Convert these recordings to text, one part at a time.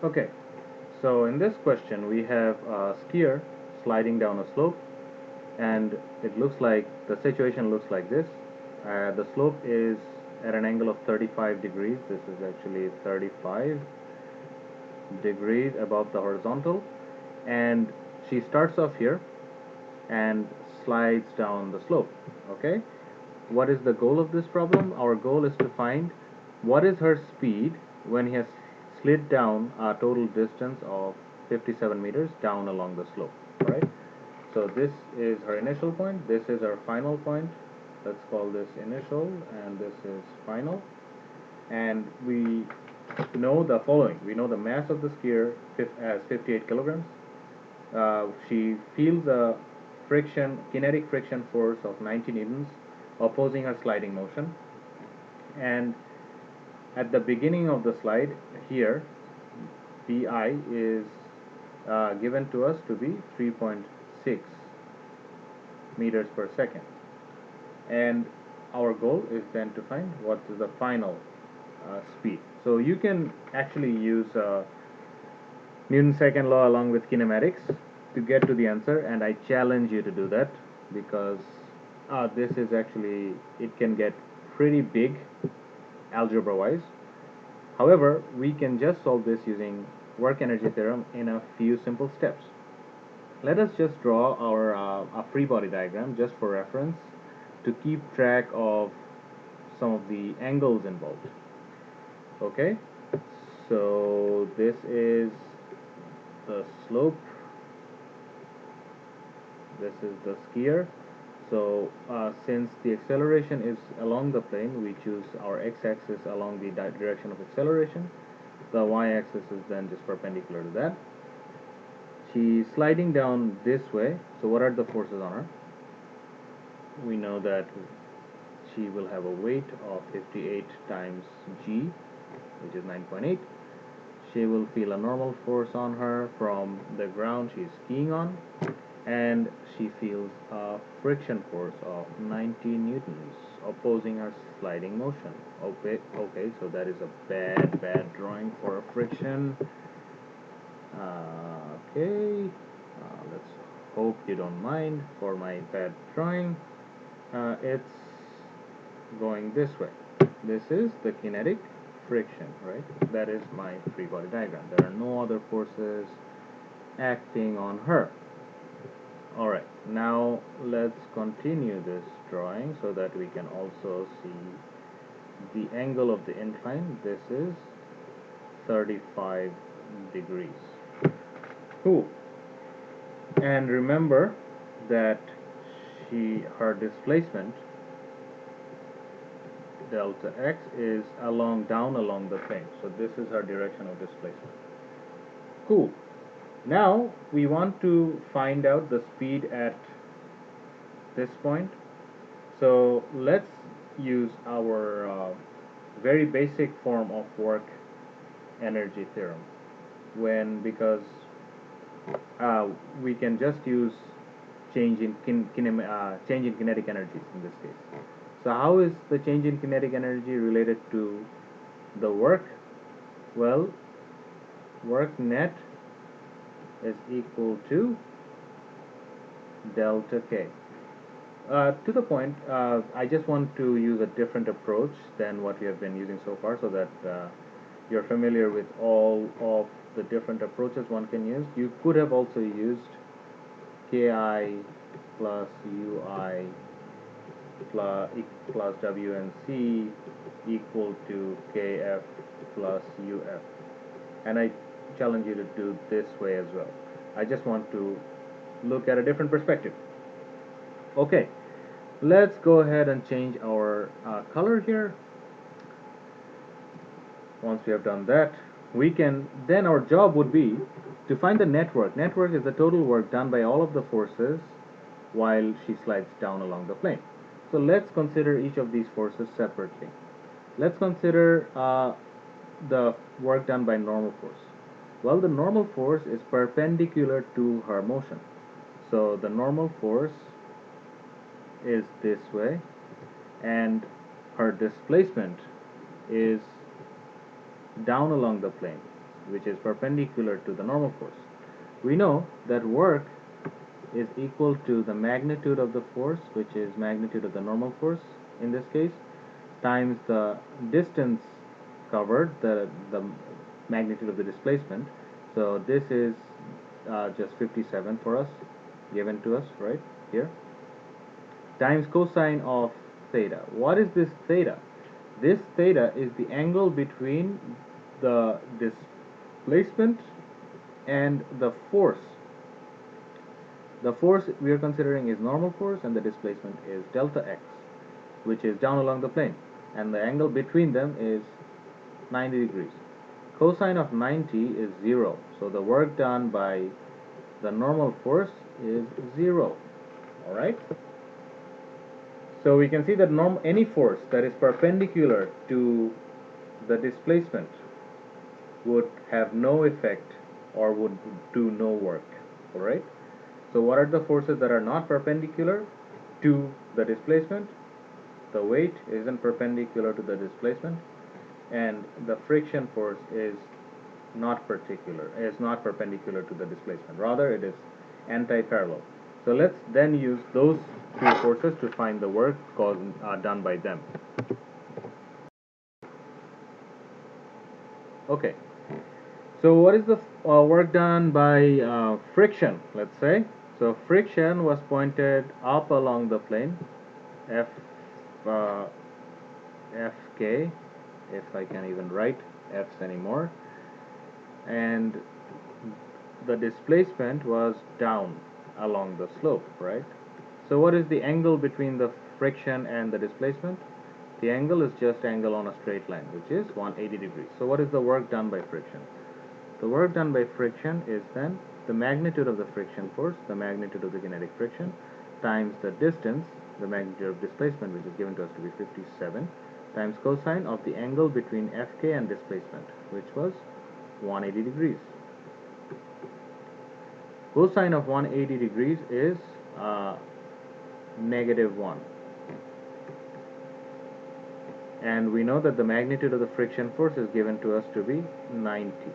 Okay, so in this question we have a skier sliding down a slope, and it looks like the situation looks like this. The slope is at an angle of 35 degrees. This is actually 35 degrees above the horizontal, and she starts off here and slides down the slope. Okay, what is the goal of this problem? Our goal is to find what is her speed when he has slid down a total distance of 57 meters down along the slope. Right, so this is her initial point, this is her final point. Let's call this initial and this is final. And we know the following. We know the mass of the skier as 58 kilograms. She feels a kinetic friction force of 90 newtons opposing her sliding motion. And at the beginning of the slide here, Pi is given to us to be 3.6 meters per second. And our goal is then to find what is the final speed. So you can actually use Newton's second law along with kinematics to get to the answer, and I challenge you to do that, because this is actually, it can get pretty big algebra wise. However, we can just solve this using work energy theorem in a few simple steps. Let us just draw our a free body diagram just for reference to keep track of some of the angles involved. Okay, so this is the slope, this is the skier. So since the acceleration is along the plane, we choose our x-axis along the direction of acceleration. The y-axis is then just perpendicular to that. She's sliding down this way, so what are the forces on her? We know that she will have a weight of 58 times g, which is 9.8. She will feel a normal force on her from the ground she's skiing on, and she feels a friction force of 90 newtons opposing her sliding motion. Okay, so that is a bad drawing for a friction. Okay, let's hope you don't mind for my bad drawing. It's going this way. This is the kinetic friction, right? That is my free body diagram. There are no other forces acting on her. Alright, now let's continue this drawing so that we can also see the angle of the incline. This is 35 degrees. Cool. And remember that her displacement delta x is down along the plane. So this is her direction of displacement. Cool. Now we want to find out the speed at this point. So let's use our very basic form of work energy theorem, because we can just use change in kinetic energies in this case. So how is the change in kinetic energy related to the work? Well, work net is equal to delta K. To the point, I just want to use a different approach than what we have been using so far, so that you're familiar with all of the different approaches one can use. You could have also used Ki plus Ui plus WNC equal to Kf plus Uf. And I challenge you to do this way as well. I just want to look at a different perspective. Okay, let's go ahead and change our color here. Once we have done that, then our job would be to find the network. Network is the total work done by all of the forces while she slides down along the plane. So let's consider each of these forces separately. Let's consider the work done by normal force. Well, the normal force is perpendicular to her motion. So the normal force is this way, and her displacement is down along the plane. which is perpendicular to the normal force. We know that work is equal to the magnitude of the force, which is magnitude of the normal force in this case, times the distance covered, the magnitude of the displacement. So this is just 57 for us, given to us right here, times cosine of theta. What is this theta? This theta is the angle between the displacement and the force. The force we are considering is normal force, and the displacement is delta x, which is down along the plane, and the angle between them is 90 degrees. Cosine of 90 is 0, so the work done by the normal force is 0. Alright? So we can see that any force that is perpendicular to the displacement would have no effect or would do no work. Alright? So what are the forces that are not perpendicular to the displacement? The weight isn't perpendicular to the displacement, and the friction force is not perpendicular to the displacement. Rather, it is anti-parallel. So let's then use those two forces to find the work done by them. Okay. So what is the work done by friction, let's say? So friction was pointed up along the plane, F, Fk, if I can even write F's anymore, and the displacement was down along the slope, right? So what is the angle between the friction and the displacement? The angle is just angle on a straight line, which is 180 degrees. So what is the work done by friction? The work done by friction is then the magnitude of the friction force, the magnitude of the kinetic friction, times the distance, the magnitude of displacement, which is given to us to be 57, times cosine of the angle between Fk and displacement, which was 180 degrees. Cosine of 180 degrees is -1. And we know that the magnitude of the friction force is given to us to be 90.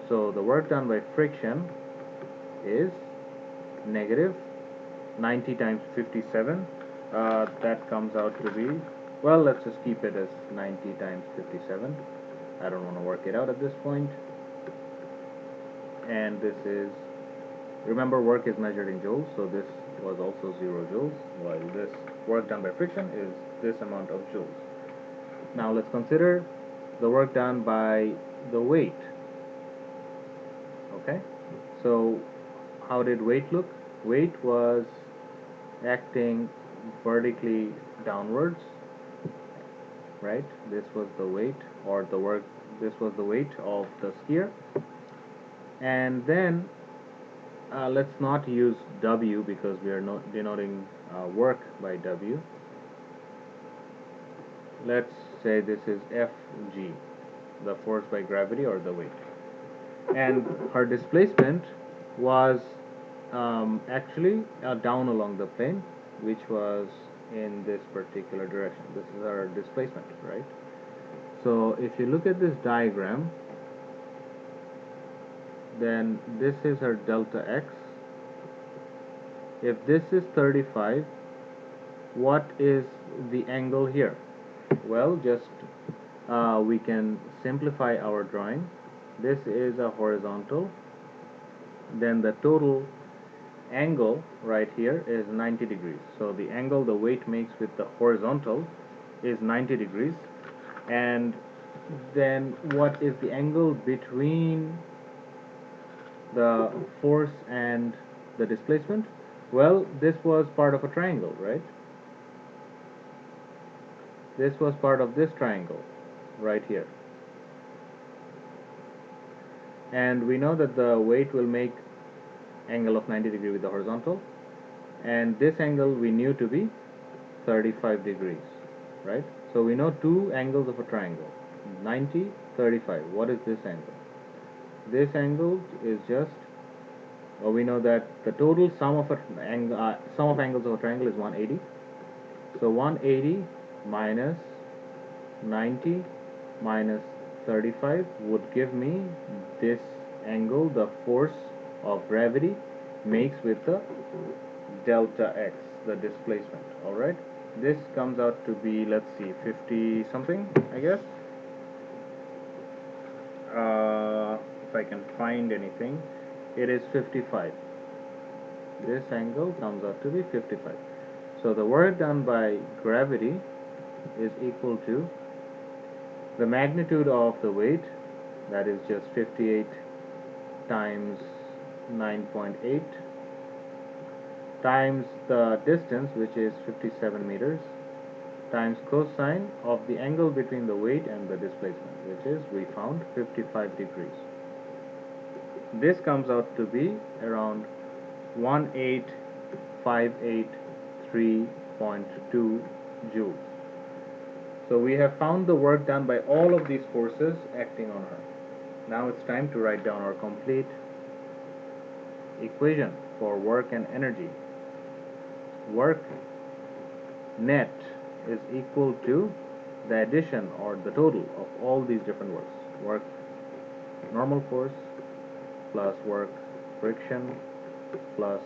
So the work done by friction is -90 times 57. That comes out to be, well, let's just keep it as 90 times 57. I don't want to work it out at this point. And this is, remember, work is measured in joules, so this was also 0 joules, while this work done by friction is this amount of joules. Now let's consider the work done by the weight. Okay, so how did weight look? Weight was acting vertically downwards, right? This was the weight, or the work, this was the weight of the skier. And then let's not use W because we are not denoting work by W. Let's say this is Fg, the force by gravity or the weight. And her displacement was actually down along the plane, which was in this particular direction. This is our displacement, right? So if you look at this diagram, then this is our delta x. If this is 35, what is the angle here? Well, just we can simplify our drawing. This is a horizontal, then the total angle right here is 90 degrees. So the angle the weight makes with the horizontal is 90 degrees. And then what is the angle between the force and the displacement? Well, this was part of a triangle, right? This was part of this triangle right here. And we know that the weight will make angle of 90 degree with the horizontal, and this angle we knew to be 35 degrees, right? So we know two angles of a triangle, 90, 35. What is this angle? This angle is just, well, we know that the total sum of angles of a triangle is 180. So 180 minus 90 minus 35 would give me this angle the force of gravity makes with the delta x, the displacement. Alright, this comes out to be, let's see, 50 something, I guess. If I can find anything, it is 55. This angle comes out to be 55. So the work done by gravity is equal to the magnitude of the weight, that is just 58 times 9.8, times the distance, which is 57 meters, times cosine of the angle between the weight and the displacement, which is, we found, 55 degrees. This comes out to be around 18583.2 joules. So we have found the work done by all of these forces acting on her. Now it's time to write down our complete equation for work and energy. Work net is equal to the addition or the total of all these different works. Work normal force plus work friction plus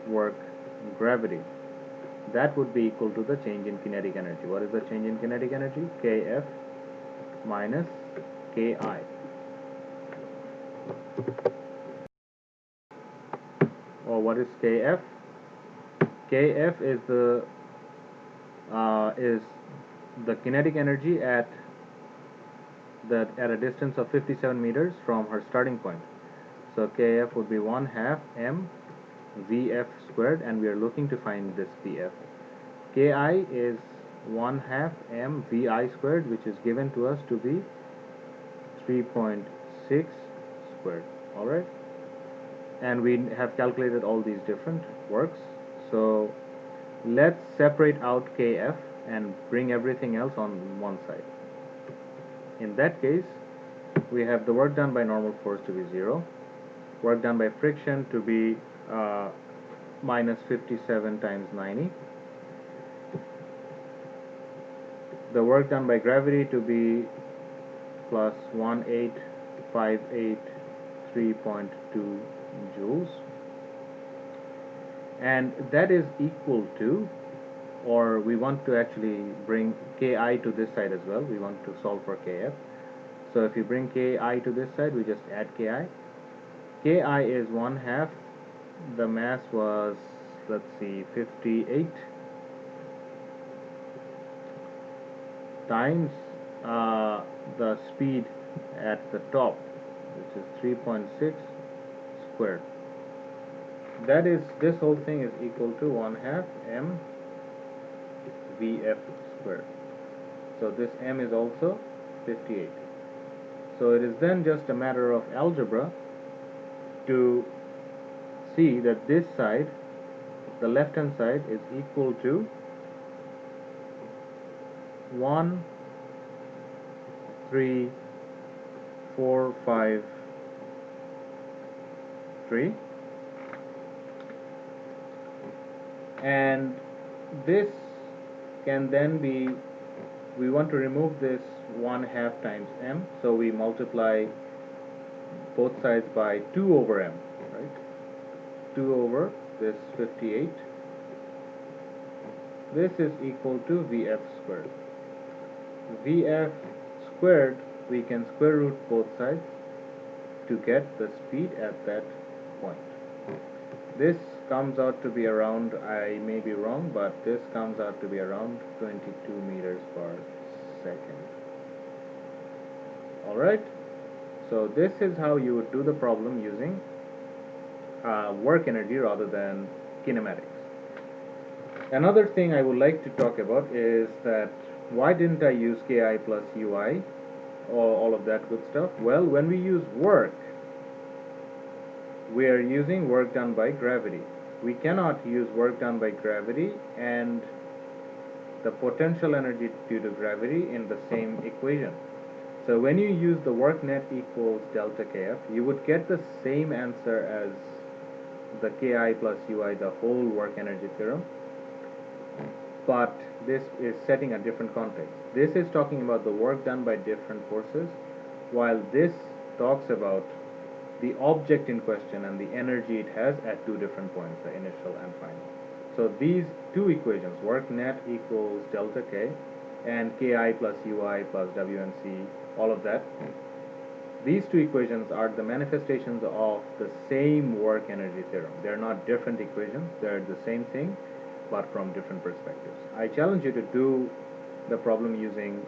work gravity. That would be equal to the change in kinetic energy. What is the change in kinetic energy? Kf minus Ki. Or what is Kf? Kf is the kinetic energy at a distance of 57 meters from her starting point. So Kf would be 1/2 m Vf squared, and we are looking to find this Vf. Ki is 1/2 m Vi squared, which is given to us to be 3.6 squared. Alright, and we have calculated all these different works. So let's separate out Kf and bring everything else on one side. In that case, we have the work done by normal force to be 0, work done by friction to be minus 57 times 90, the work done by gravity to be plus 18583.2 joules, and that is equal to, or we want to actually bring Ki to this side as well. We want to solve for Kf. So if you bring Ki to this side, we just add Ki. Ki is 1/2. The mass was, let's see, 58 times the speed at the top, which is 3.6 squared. That is, this whole thing is equal to 1/2 m Vf squared. So this m is also 58. So it is then just a matter of algebra to see that this side, the left hand side, is equal to 1, 3, 4, 5, 3, and this can then be, we want to remove this 1/2 times m, so we multiply both sides by 2 over m, right? 2 over this 58. This is equal to Vf squared. Vf squared, we can square root both sides to get the speed at that point. This comes out to be around, I may be wrong, but this comes out to be around 22 meters per second. Alright, so this is how you would do the problem using work energy rather than kinematics. Another thing I would like to talk about is that why didn't I use Ki plus Ui, or all of that good stuff? Well, when we use work, we are using work done by gravity. We cannot use work done by gravity and the potential energy due to gravity in the same equation. So when you use the work net equals delta Kf, you would get the same answer as the Ki plus Ui, the whole work energy theorem, but this is setting a different context. This is talking about the work done by different forces. while this talks about the object in question and the energy it has at two different points, the initial and final. So these two equations, work net equals delta K and Ki plus Ui plus WNC, all of that, these two equations are the manifestations of the same work energy theorem. They're not different equations, they're the same thing but from different perspectives. I challenge you to do the problem using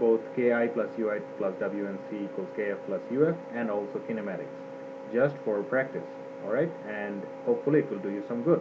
both Ki plus Ui plus WNC equals Kf plus Uf and also kinematics, just for practice. Alright, and hopefully it will do you some good.